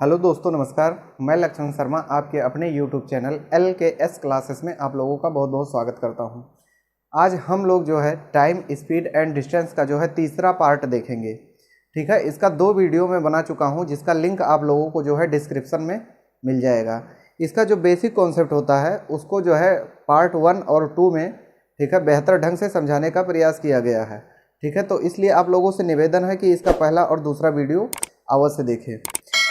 Hello दोस्तों, नमस्कार। मैं लक्ष्मण शर्मा आपके अपने यूट्यूब चैनल LKS क्लासेस में आप लोगों का बहुत बहुत स्वागत करता हूं। आज हम लोग जो है टाइम, स्पीड एंड डिस्टेंस का जो है तीसरा पार्ट देखेंगे। ठीक है, इसका 2 वीडियो मैं बना चुका हूं, जिसका लिंक आप लोगों को जो है डिस्क्रिप्शन में मिल जाएगा। इसका जो बेसिक कॉन्सेप्ट होता है उसको जो है पार्ट 1 और 2 में ठीक है बेहतर ढंग से समझाने का प्रयास किया गया है। ठीक है, तो इसलिए आप लोगों से निवेदन है कि इसका पहला और दूसरा वीडियो अवश्य देखें।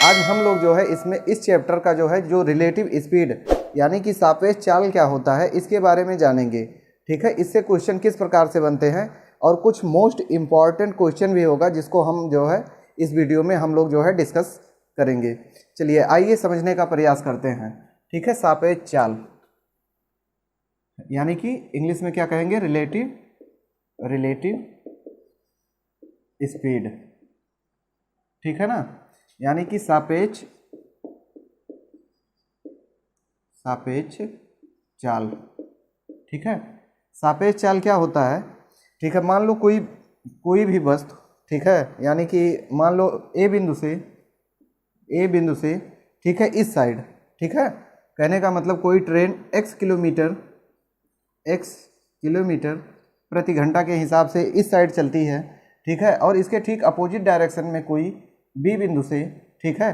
आज हम लोग जो है इसमें इस चैप्टर का जो है जो रिलेटिव स्पीड यानी कि सापेक्ष चाल क्या होता है इसके बारे में जानेंगे। ठीक है, इससे क्वेश्चन किस प्रकार से बनते हैं और कुछ मोस्ट इम्पॉर्टेंट क्वेश्चन भी होगा जिसको हम जो है इस वीडियो में हम लोग जो है डिस्कस करेंगे। चलिए आइए समझने का प्रयास करते हैं। ठीक है, सापेक्ष चाल यानी कि इंग्लिश में क्या कहेंगे, रिलेटिव स्पीड। ठीक है ना, यानी कि सापेक्ष चाल। ठीक है, सापेक्ष चाल क्या होता है। ठीक है, मान लो कोई भी वस्तु, ठीक है, यानी कि मान लो ए बिंदु से ठीक है इस साइड, ठीक है, कहने का मतलब कोई ट्रेन x किलोमीटर प्रति घंटा के हिसाब से इस साइड चलती है। ठीक है, और इसके ठीक अपोजिट डायरेक्शन में कोई बी बिंदु से ठीक है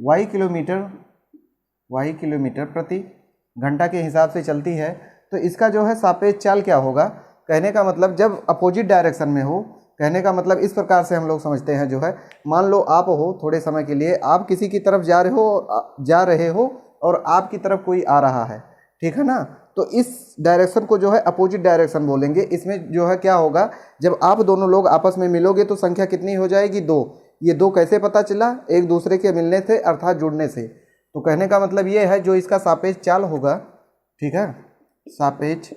y किलोमीटर प्रति घंटा के हिसाब से चलती है। तो इसका जो है सापेक्ष चाल क्या होगा, कहने का मतलब जब अपोजिट डायरेक्शन में हो, कहने का मतलब इस प्रकार से हम लोग समझते हैं जो है, मान लो आप हो थोड़े समय के लिए आप किसी की तरफ जा रहे हो और आपकी तरफ कोई आ रहा है। ठीक है ना, तो इस डायरेक्शन को जो है अपोजिट डायरेक्शन बोलेंगे। इसमें जो है क्या होगा, जब आप दोनों लोग आपस में मिलोगे तो संख्या कितनी हो जाएगी, 2। ये 2 कैसे पता चला, एक दूसरे के मिलने से अर्थात जुड़ने से। तो कहने का मतलब ये है जो इसका सापेक्ष चाल होगा, ठीक है, सापेक्ष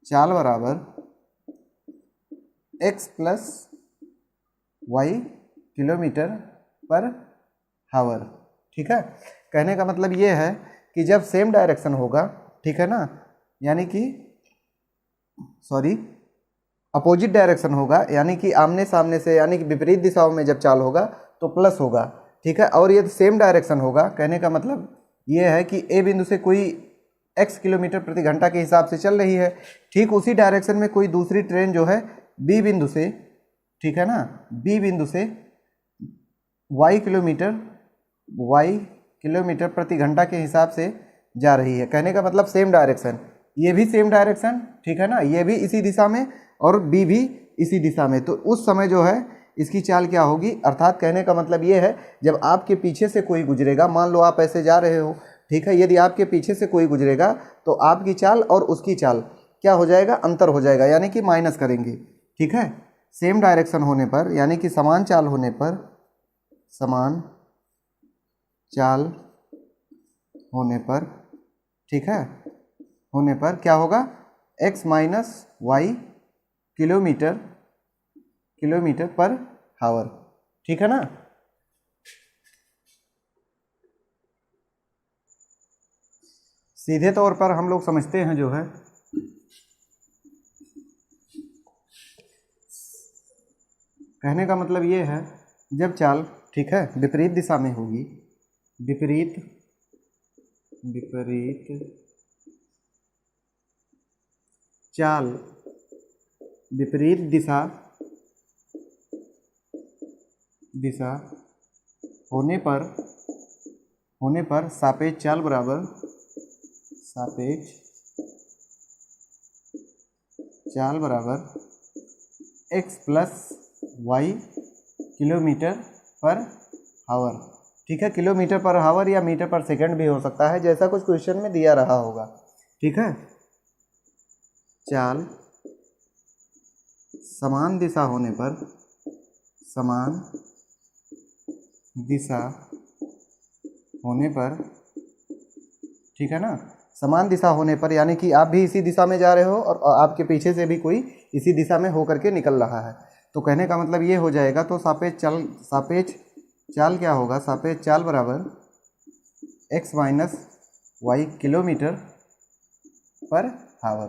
चाल बराबर x प्लस y किलोमीटर पर हावर। ठीक है, कहने का मतलब ये है कि जब सेम डायरेक्शन होगा, ठीक है ना, यानी कि अपोजिट डायरेक्शन होगा, यानी कि आमने सामने से यानी कि विपरीत दिशाओं में जब चाल होगा तो प्लस होगा। ठीक है, और ये सेम डायरेक्शन होगा, कहने का मतलब ये है कि ए बिंदु से कोई x किलोमीटर प्रति घंटा के हिसाब से चल रही है, ठीक उसी डायरेक्शन में कोई दूसरी ट्रेन जो है बी बिंदु से, ठीक है ना, बी बिंदु से y किलोमीटर प्रति घंटा के हिसाब से जा रही है। कहने का मतलब सेम डायरेक्शन, ये भी सेम डायरेक्शन, ठीक है ना, ये भी इसी दिशा में और बी भी इसी दिशा में। तो उस समय जो है इसकी चाल क्या होगी, अर्थात कहने का मतलब ये है जब आपके पीछे से कोई गुजरेगा, मान लो आप ऐसे जा रहे हो, ठीक है, यदि आपके पीछे से कोई गुजरेगा तो आपकी चाल और उसकी चाल क्या हो जाएगा, अंतर हो जाएगा, यानी कि माइनस करेंगे। ठीक है, सेम डायरेक्शन होने पर यानी कि समान चाल होने पर, ठीक है, होने पर क्या होगा, x माइनस वाई किलोमीटर पर हावर। ठीक है ना, सीधे तौर पर हम लोग समझते हैं जो है कहने का मतलब ये है जब चाल, ठीक है, विपरीत दिशा में होगी, विपरीत चाल विपरीत दिशा होने पर सापेक्ष चाल बराबर x प्लस वाई किलोमीटर पर हावर। ठीक है, किलोमीटर पर हावर या मीटर पर सेकंड भी हो सकता है, जैसा कुछ क्वेश्चन में दिया रहा होगा। ठीक है, चाल समान दिशा होने पर, ठीक है ना, समान दिशा होने पर यानी कि आप भी इसी दिशा में जा रहे हो और आपके पीछे से भी कोई इसी दिशा में होकर के निकल रहा है। तो कहने का मतलब ये हो जाएगा। तो सापेक्ष चाल क्या होगा, सापेक्ष चाल बराबर x माइनस वाई किलोमीटर पर हावर।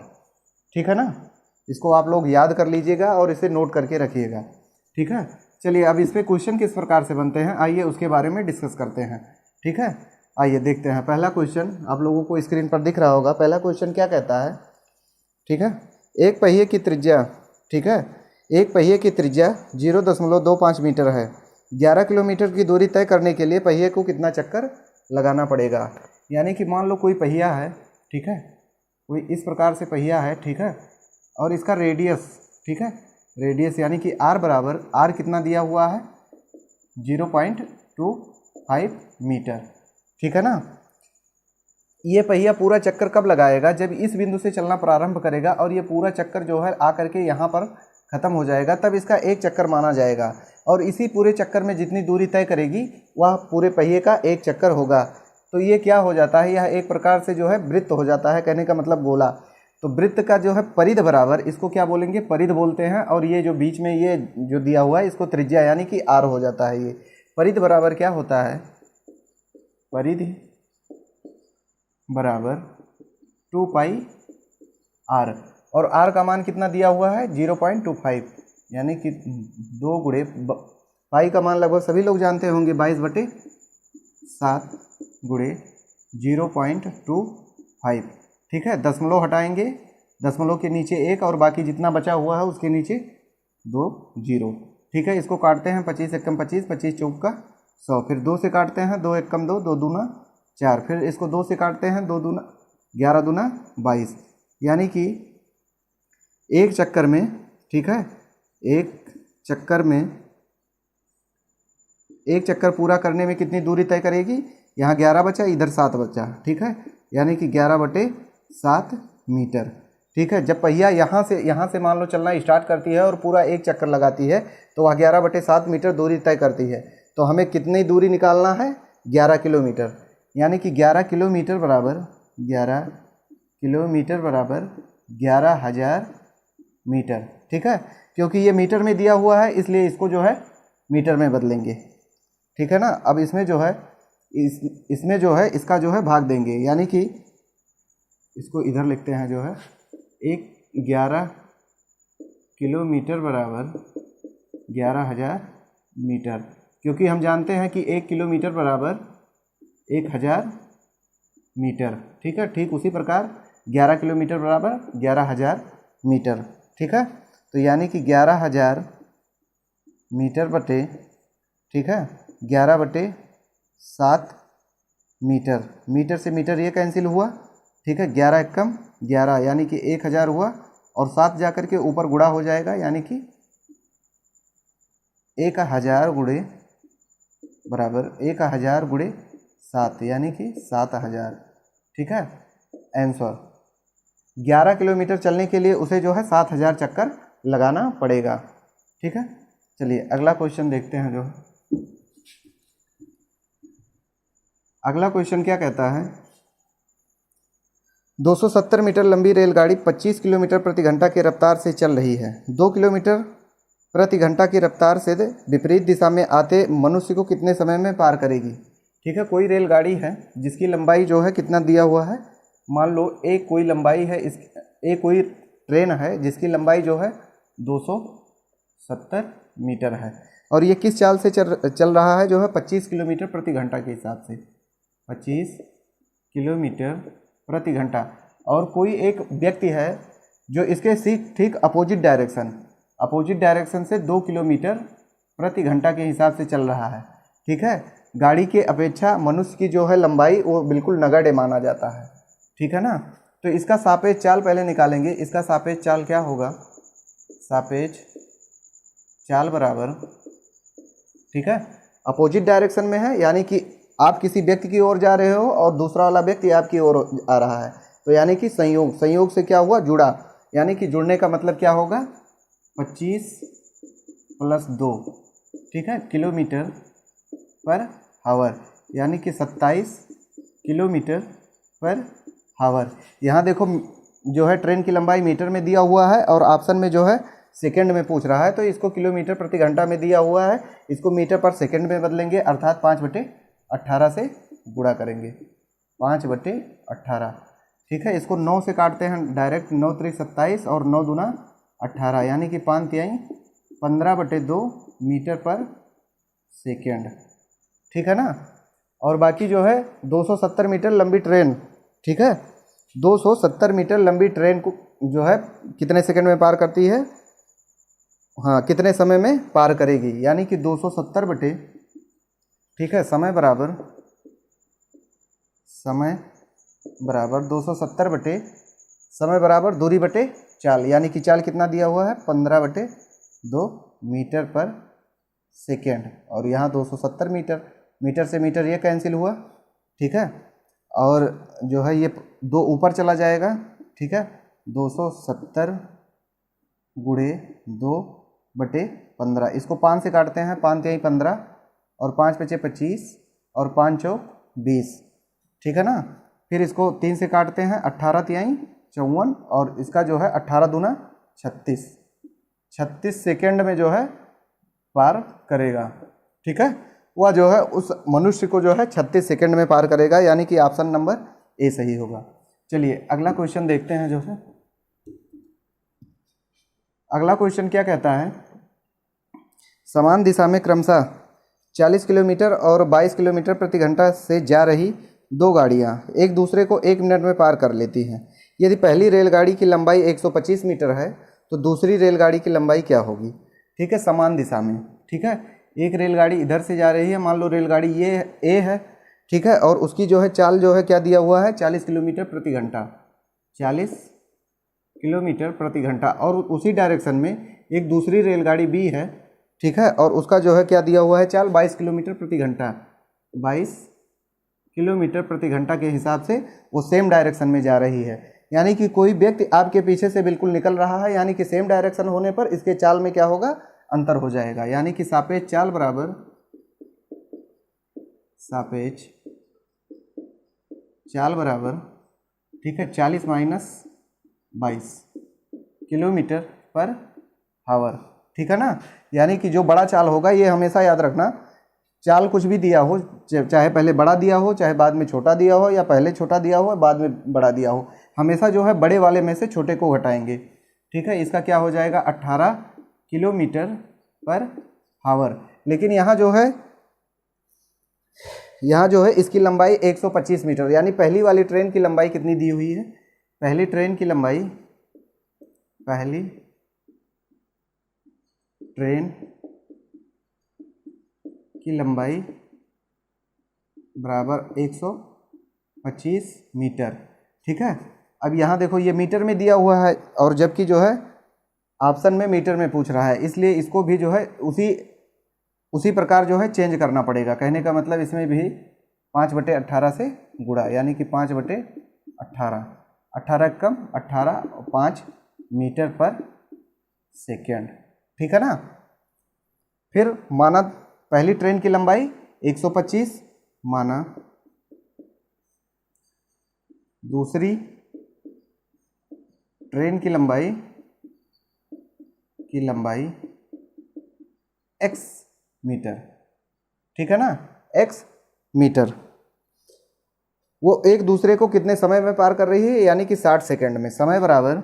ठीक है ना, इसको आप लोग याद कर लीजिएगा और इसे नोट करके रखिएगा। ठीक है, चलिए अब इस पे क्वेश्चन किस प्रकार से बनते हैं आइए उसके बारे में डिस्कस करते हैं। ठीक है, आइए देखते हैं। पहला क्वेश्चन आप लोगों को स्क्रीन पर दिख रहा होगा। पहला क्वेश्चन क्या कहता है, ठीक है, एक पहिए की त्रिज्या, ठीक है, एक पहिए की त्रिज्या 0.25 मीटर है। 11 किलोमीटर की दूरी तय करने के लिए पहिए को कितना चक्कर लगाना पड़ेगा। यानी कि मान लो कोई पहिया है, ठीक है, कोई इस प्रकार से पहिया है, ठीक है, और इसका रेडियस, ठीक है, रेडियस यानी कि आर बराबर, आर कितना दिया हुआ है 0.25 मीटर, ठीक है ना। ये पहिया पूरा चक्कर कब लगाएगा, जब इस बिंदु से चलना प्रारंभ करेगा और ये पूरा चक्कर जो है आकर के यहाँ पर ख़त्म हो जाएगा, तब इसका एक चक्कर माना जाएगा। और इसी पूरे चक्कर में जितनी दूरी तय करेगी वह पूरे पहिए का एक चक्कर होगा। तो ये क्या हो जाता है, यह एक प्रकार से जो है वृत्त हो जाता है, कहने का मतलब गोला। तो वृत्त का जो है परिध बराबर, इसको क्या बोलेंगे, परिध बोलते हैं। और ये जो बीच में ये जो दिया हुआ है इसको त्रिज्या यानी कि आर हो जाता है। ये परिध बराबर क्या होता है, परिध बराबर 2 पाई आर, और आर का मान कितना दिया हुआ है 0.25, यानी कि 2 गुणे पाई का मान लगभग सभी लोग जानते होंगे 22/7 गुणे 0.25, ठीक है। दशमलव हटाएंगे, दशमलव के नीचे 1 और बाकी जितना बचा हुआ है उसके नीचे 2 0, ठीक है। इसको काटते हैं 25 एकम 25, 25 चौक का 100, फिर 2 से काटते हैं 2 एकम 2, 2 दूना 4, फिर इसको 2 से काटते हैं 2 दूना 11 दूना 22, यानी कि एक चक्कर में, ठीक है, एक चक्कर में, एक चक्कर पूरा करने में कितनी दूरी तय करेगी, यहाँ 11 बचा, इधर 7 बचा, ठीक है, यानी कि 11/7 मीटर, ठीक है। जब पहिया यहाँ से मान लो चलना स्टार्ट करती है और पूरा एक चक्कर लगाती है तो वह 11/7 मीटर दूरी तय करती है। तो हमें कितनी दूरी निकालना है, 11 किलोमीटर, यानी कि 11 किलोमीटर बराबर 11,000 मीटर, ठीक है। क्योंकि ये मीटर में दिया हुआ है इसलिए इसको जो है मीटर में बदलेंगे, ठीक है ना। अब इसमें जो है इसमें जो है इसका जो है भाग देंगे, यानी कि इसको इधर लिखते हैं जो है 11 किलोमीटर बराबर 11,000 मीटर, क्योंकि हम जानते हैं कि 1 किलोमीटर बराबर 1,000 मीटर, ठीक है। ठीक उसी प्रकार 11 किलोमीटर बराबर 11,000 मीटर, ठीक है। तो यानी कि 11,000 मीटर बटे, ठीक है, 11/7 मीटर, मीटर से मीटर ये कैंसिल हुआ, ठीक है, 11 एकम 11 यानी कि 1,000 हुआ, और 7 जाकर के ऊपर गुणा हो जाएगा, यानी कि 1,000 गुणे बराबर 1,000 गुणे 7 यानी कि 7,000, ठीक है। आंसर 11 किलोमीटर चलने के लिए उसे जो है 7,000 चक्कर लगाना पड़ेगा, ठीक है। चलिए अगला क्वेश्चन देखते हैं। जो अगला क्वेश्चन क्या कहता है, 270 मीटर लंबी रेलगाड़ी 25 किलोमीटर प्रति घंटा की रफ्तार से चल रही है। 2 किलोमीटर प्रति घंटा की रफ्तार से विपरीत दिशा में आते मनुष्य को कितने समय में पार करेगी, ठीक है। कोई रेलगाड़ी है जिसकी लंबाई जो है कितना दिया हुआ है, मान लो एक कोई लंबाई है, एक कोई ट्रेन है जिसकी लंबाई जो है 270 मीटर है, और ये किस चाल से चल रहा है, जो है 25 किलोमीटर प्रति घंटा के हिसाब से, 25 किलोमीटर प्रति घंटा। और कोई एक व्यक्ति है जो इसके ठीक अपोजिट डायरेक्शन से 2 किलोमीटर प्रति घंटा के हिसाब से चल रहा है, ठीक है। गाड़ी के अपेक्षा मनुष्य की जो है लंबाई वो बिल्कुल नगण्य माना जाता है, ठीक है ना। तो इसका सापेक्ष चाल पहले निकालेंगे। इसका सापेक्ष चाल क्या होगा, सापेक्ष चाल बराबर, ठीक है, अपोजिट डायरेक्शन में है, यानी कि आप किसी व्यक्ति की ओर जा रहे हो और दूसरा वाला व्यक्ति आपकी ओर आ रहा है, तो यानी कि संयोग से क्या हुआ, जुड़ा, यानी कि जुड़ने का मतलब क्या होगा, 25 + 2, ठीक है, किलोमीटर पर हावर, यानी कि 27 किलोमीटर पर हावर। यहाँ देखो जो है ट्रेन की लंबाई मीटर में दिया हुआ है और ऑप्शन में जो है सेकंड में पूछ रहा है, तो इसको किलोमीटर प्रति घंटा में दिया हुआ है, इसको मीटर पर सेकंड में बदलेंगे, अर्थात 5/18 से गुणा करेंगे, 5/18, ठीक है। इसको 9 से काटते हैं डायरेक्ट, 9 × 3 = 27 और 9 × 2 = 18, यानी कि 5 × 3 = 15/2 मीटर पर सेकेंड, ठीक है ना। और बाकी जो है 270 मीटर लंबी ट्रेन, ठीक है, 270 मीटर लंबी ट्रेन को जो है कितने सेकंड में पार करती है, हाँ कितने समय में पार करेगी, यानी कि 270 बटे, ठीक है, समय बराबर 270 बटे समय बराबर दूरी बटे चाल, यानी कि चाल कितना दिया हुआ है 15/2 मीटर पर सेकेंड। और यहाँ 270 मीटर, मीटर से मीटर ये कैंसिल हुआ, ठीक है, और जो है ये 2 ऊपर चला जाएगा, ठीक है, 270 गुणे 2/15, इसको 5 से काटते हैं, 5 तिहाई 15 और 5 बचे 25 और 5 चौक 20, ठीक है ना। फिर इसको 3 से काटते हैं, 18 तिहाई 54 और इसका जो है 18 दूना 36 सेकेंड में जो है पार करेगा, ठीक है। वह जो है उस मनुष्य को जो है 36 सेकेंड में पार करेगा, यानी कि ऑप्शन नंबर ए सही होगा। चलिए अगला क्वेश्चन देखते हैं। जो है अगला क्वेश्चन क्या कहता है, समान दिशा में क्रमशः 40 किलोमीटर और 22 किलोमीटर प्रति घंटा से जा रही 2 गाड़ियां एक दूसरे को 1 मिनट में पार कर लेती हैं। यदि पहली रेलगाड़ी की लंबाई 125 मीटर है तो दूसरी रेलगाड़ी की लंबाई क्या होगी, ठीक है, समान दिशा में, ठीक है। एक रेलगाड़ी इधर से जा रही है, मान लो रेलगाड़ी ये ए है, ठीक है, और उसकी जो है चाल जो है क्या दिया हुआ है 40 किलोमीटर प्रति घंटा, 40 किलोमीटर प्रति घंटा, और उसी डायरेक्शन में एक दूसरी रेलगाड़ी बी है, ठीक है, और उसका जो है क्या दिया हुआ है चाल 22 किलोमीटर प्रति घंटा, 22 किलोमीटर प्रति घंटा के हिसाब से वो सेम डायरेक्शन में जा रही है। यानी कि कोई व्यक्ति आपके पीछे से बिल्कुल निकल रहा है, यानी कि सेम डायरेक्शन होने पर इसके चाल में क्या होगा, अंतर हो जाएगा, यानी कि सापेक्ष चाल बराबर सापेक्ष चाल बराबर, ठीक है, 40 माइनस 22 किलोमीटर पर आवर, ठीक है ना। यानी कि जो बड़ा चाल होगा, ये हमेशा याद रखना, चाल कुछ भी दिया हो, चाहे पहले बड़ा दिया हो चाहे बाद में छोटा दिया हो, या पहले छोटा दिया हो बाद में बड़ा दिया हो, हमेशा जो है बड़े वाले में से छोटे को घटाएंगे, ठीक है। इसका क्या हो जाएगा 18 किलोमीटर पर आवर। लेकिन यहाँ जो है इसकी लंबाई 125 मीटर, यानी पहली वाली ट्रेन की लंबाई कितनी दी हुई है, पहली ट्रेन की लंबाई बराबर 125 मीटर, ठीक है। अब यहाँ देखो ये मीटर में दिया हुआ है, और जबकि जो है ऑप्शन में मीटर में पूछ रहा है, इसलिए इसको भी जो है उसी प्रकार जो है चेंज करना पड़ेगा। कहने का मतलब इसमें भी 5/18 से गुणा, यानी कि 5/18, 18 कम 18 और 5 मीटर पर सेकेंड, ठीक है ना। फिर माना पहली ट्रेन की लंबाई 125, माना दूसरी ट्रेन की लंबाई x मीटर, ठीक है ना, x मीटर। वो एक दूसरे को कितने समय में पार कर रही है, यानी कि 60 सेकेंड में। समय बराबर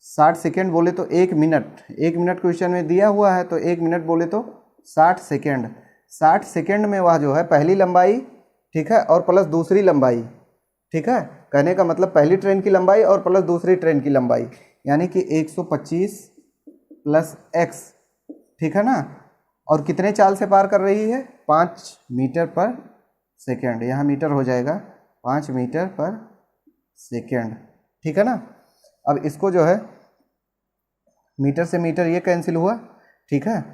60 सेकेंड बोले तो 1 मिनट, 1 मिनट क्वेश्चन में दिया हुआ है, तो 1 मिनट बोले तो 60 सेकेंड, 60 सेकेंड में वह जो है पहली लंबाई, ठीक है, और प्लस दूसरी लंबाई, ठीक है, कहने का मतलब पहली ट्रेन की लंबाई और प्लस दूसरी ट्रेन की लंबाई, यानी कि 125 प्लस x, ठीक है ना, और कितने चाल से पार कर रही है 5 मीटर पर सेकेंड, यहाँ मीटर हो जाएगा 5 मीटर पर सेकेंड, ठीक है ना। अब इसको जो है मीटर से मीटर ये कैंसिल हुआ, ठीक है,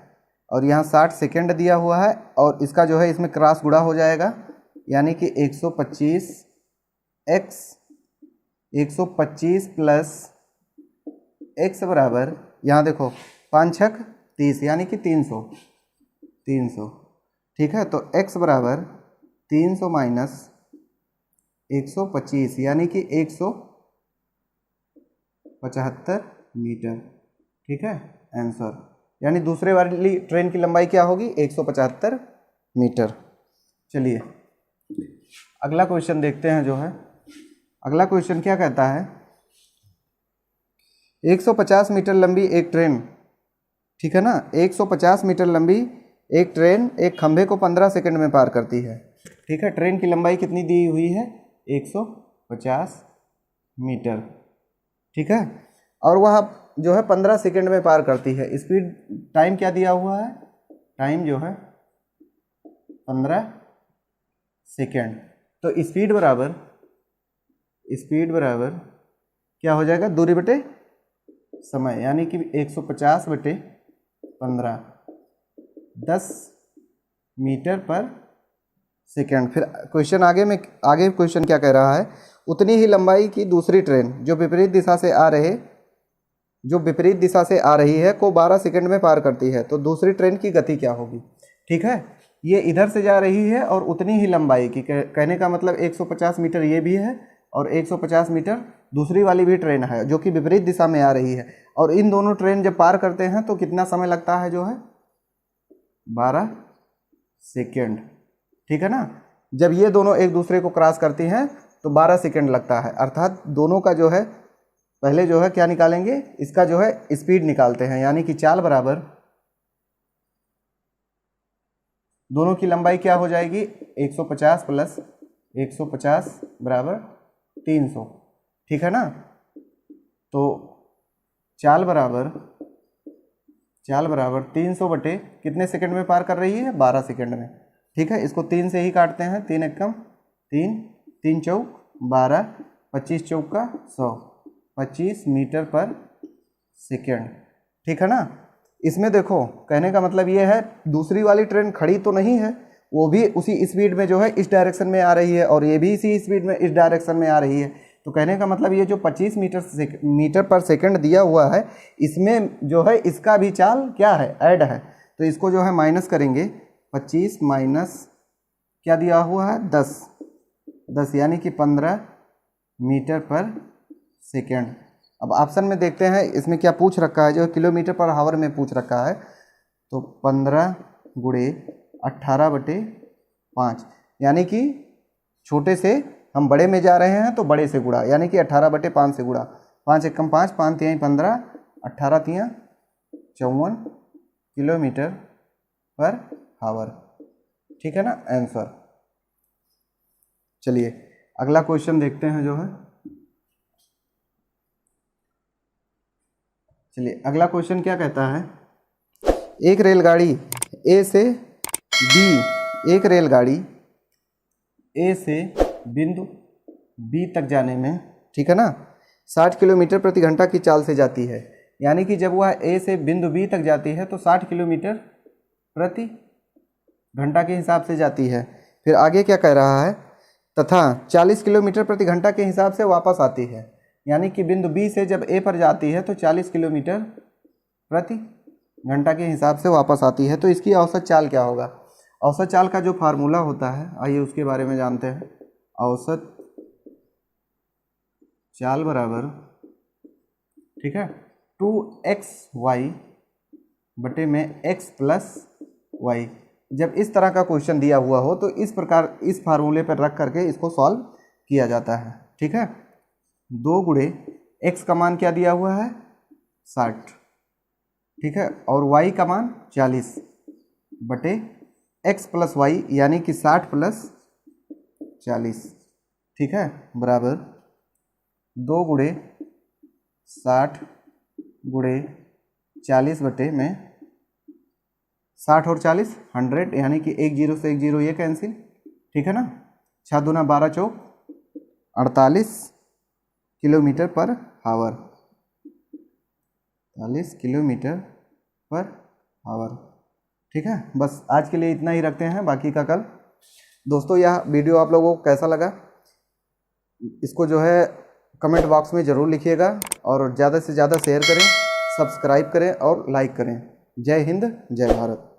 और यहाँ 60 सेकेंड दिया हुआ है, और इसका जो है इसमें क्रॉस गुणा हो जाएगा, यानी कि 125 प्लस x बराबर, यहाँ देखो 5 छक 30, यानी कि 300, ठीक है। तो x बराबर 300 माइनस 125, यानी कि 175 मीटर, ठीक है, आंसर। यानी दूसरे वाली ट्रेन की लंबाई क्या होगी 175 मीटर। चलिए अगला क्वेश्चन देखते हैं। जो है अगला क्वेश्चन क्या कहता है, 150 मीटर लंबी एक ट्रेन ठीक है ना। 150 मीटर लंबी एक ट्रेन एक खंभे को 15 सेकंड में पार करती है। ठीक है, ट्रेन की लंबाई कितनी दी हुई है? 150 मीटर। ठीक है, और वह जो है 15 सेकंड में पार करती है। स्पीड टाइम क्या दिया हुआ है? टाइम जो है 15 सेकंड। तो स्पीड बराबर क्या हो जाएगा? दूरी बटे समय, यानी कि 150 बटे 15, 10 मीटर पर सेकंड। फिर क्वेश्चन आगे क्वेश्चन क्या कह रहा है? उतनी ही लंबाई की दूसरी ट्रेन जो विपरीत दिशा से आ रही है को 12 सेकंड में पार करती है। तो दूसरी ट्रेन की गति क्या होगी? ठीक है, ये इधर से जा रही है और उतनी ही लंबाई की, कहने का मतलब 150 मीटर ये भी है और 150 मीटर दूसरी वाली भी ट्रेन है जो कि विपरीत दिशा में आ रही है। और इन दोनों ट्रेन जब पार करते हैं तो कितना समय लगता है? जो है 12 सेकेंड। ठीक है ना। जब ये दोनों एक दूसरे को क्रॉस करती हैं तो 12 सेकेंड लगता है। अर्थात दोनों का जो है पहले जो है क्या निकालेंगे? इसका जो है स्पीड निकालते हैं, यानी कि चाल बराबर दोनों की लंबाई क्या हो जाएगी? 150 प्लस 150 बराबर 300। ठीक है ना। तो चाल बराबर 300 बटे कितने सेकंड में पार कर रही है? 12 सेकंड में। ठीक है, इसको 3 से ही काटते हैं। 3 एकम 3, 3 चौक 12, 25 चौका 100, 25 मीटर पर सेकंड। ठीक है ना। इसमें देखो कहने का मतलब ये है दूसरी वाली ट्रेन खड़ी तो नहीं है, वो भी उसी स्पीड में जो है इस डायरेक्शन में आ रही है और ये भी इसी स्पीड में इस डायरेक्शन में आ रही है। तो कहने का मतलब ये जो 25 मीटर पर सेकंड दिया हुआ है इसमें जो है इसका भी चाल क्या है? ऐड है। तो इसको जो है माइनस करेंगे। 25 माइनस क्या दिया हुआ है? 10 यानी कि 15 मीटर पर सेकंड। अब ऑप्शन में देखते हैं इसमें क्या पूछ रखा है, जो किलोमीटर पर हावर में पूछ रखा है। तो 15 गुणे 18 बटे 5, यानी कि छोटे से हम बड़े में जा रहे हैं तो बड़े से गुणा, यानी कि 18 बटे 5 से गुणा। 5 एकम 5, 5 तिहाई 15, 18 तिहाई 54 किलोमीटर पर हावर। ठीक है ना, आंसर। चलिए अगला क्वेश्चन देखते हैं जो है। चलिए अगला क्वेश्चन क्या कहता है? एक रेलगाड़ी ए से बिंदु बी तक जाने में, ठीक है ना, 60 किलोमीटर प्रति घंटा की चाल से जाती है। यानी कि जब वह ए से बिंदु बी तक जाती है तो 60 किलोमीटर प्रति घंटा के हिसाब से जाती है। फिर आगे क्या कह रहा है? तथा 40 किलोमीटर प्रति घंटा के हिसाब से वापस आती है। यानी कि बिंदु बी से जब ए पर जाती है तो 40 किलोमीटर प्रति घंटा के हिसाब से वापस आती है। तो इसकी औसत चाल क्या होगा? औसत चाल का जो फार्मूला होता है, आइए उसके बारे में जानते हैं। औसत चाल बराबर, ठीक है, 2xy बटे में x प्लस y। जब इस तरह का क्वेश्चन दिया हुआ हो तो इस प्रकार इस फार्मूले पर रख करके इसको सॉल्व किया जाता है। ठीक है, 2 गुणे x का मान क्या दिया हुआ है? 60। ठीक है, और y का मान 40 बटे x प्लस वाई, यानी कि 60 प्लस 40। ठीक है, बराबर 2 गुणे 60 गुणे 40 बटे में 60 और 40 100, यानी कि 1 0 से 1 0 ये कैंसिल। ठीक है ना। 6 दूना 12 चौक 48 किलोमीटर पर हावर, 48 किलोमीटर पर हावर। ठीक है, बस आज के लिए इतना ही रखते हैं, बाकी का कल। दोस्तों यह वीडियो आप लोगों को कैसा लगा इसको जो है कमेंट बॉक्स में ज़रूर लिखिएगा और ज़्यादा से ज़्यादा शेयर करें, सब्सक्राइब करें और लाइक करें। जय हिंद, जय भारत।